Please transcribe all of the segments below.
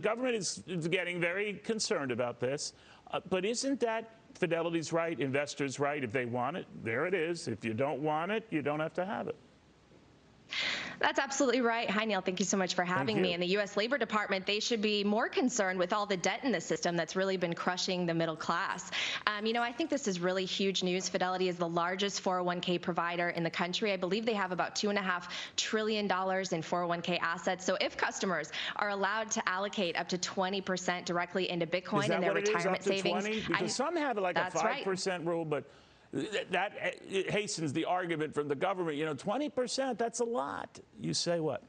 government is getting very concerned about this, but isn't that Fidelity's right, investors' right? If they want it, there it is. If you don't want it, you don't have to have it. That's absolutely right. Hi, Neil. Thank you so much for having me. In the U.S. Labor Department, they should be more concerned with all the debt in the system that's really been crushing the middle class. I think this is really huge news. Fidelity is the largest 401k provider in the country. I believe they have about $2.5 trillion in 401k assets. So if customers are allowed to allocate up to 20% directly into Bitcoin in their retirement savings, 20? Because some have like a 5% rule, but that it hastens the argument from the government. 20%, that's a lot. You say what?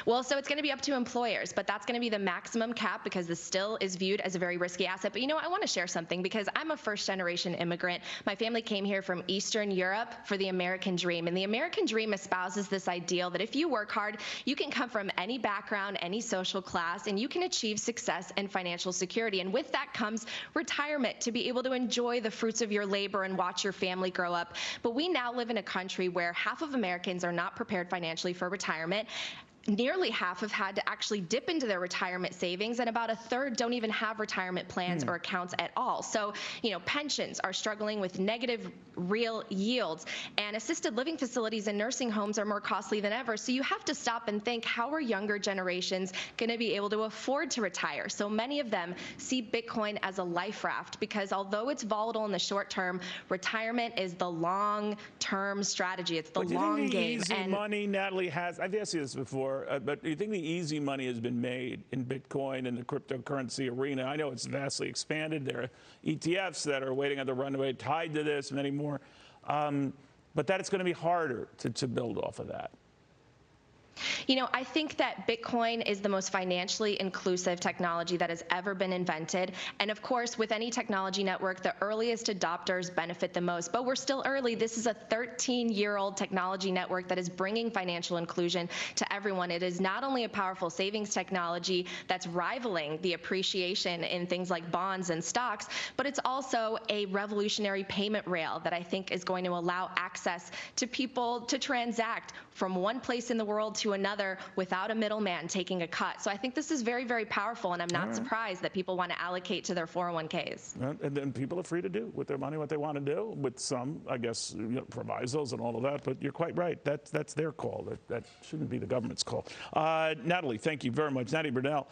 Well, so it's going to be up to employers, but that's going to be the maximum cap because this still is viewed as a very risky asset. But I want to share something because I'm a first-generation immigrant. My family came here from Eastern Europe for the American dream. And the American dream espouses this ideal that if you work hard, you can come from any background, any social class, and you can achieve success and financial security. And with that comes retirement, to be able to enjoy the fruits of your labor and watch your family grow up. But we now live in a country where half of Americans are not prepared financially for retirement. Nearly half have had to actually dip into their retirement savings, and about a third don't even have retirement plans or accounts at all. So, pensions are struggling with negative real yields, and assisted living facilities and nursing homes are more costly than ever. So you have to stop and think, how are younger generations going to be able to afford to retire? So many of them see Bitcoin as a life raft because although it's volatile in the short term, retirement is the long-term strategy. It's the long game. Easy money, Natalie, I've asked you this before. But do you think the easy money has been made in Bitcoin and the cryptocurrency arena? I know it's vastly expanded. There are ETFs that are waiting on the runway tied to this, many more. But that it's going to be harder to build off of that. I think that Bitcoin is the most financially inclusive technology that has ever been invented. And of course, with any technology network, the earliest adopters benefit the most. But we're still early. This is a 13-year-old technology network that is bringing financial inclusion to everyone. It is not only a powerful savings technology that's rivaling the appreciation in things like bonds and stocks, but it's also a revolutionary payment rail that I think is going to allow access to people to transact from one place in the world to another without a middleman taking a cut. So I think this is very, very powerful, and I'm not surprised that people want to allocate to their 401ks. And then people are free to do with their money what they want to do, with some, I guess, provisos and all of that. But you're quite right. That's their call. That shouldn't be the government's call. Natalie, thank you very much. Natalie Brunell.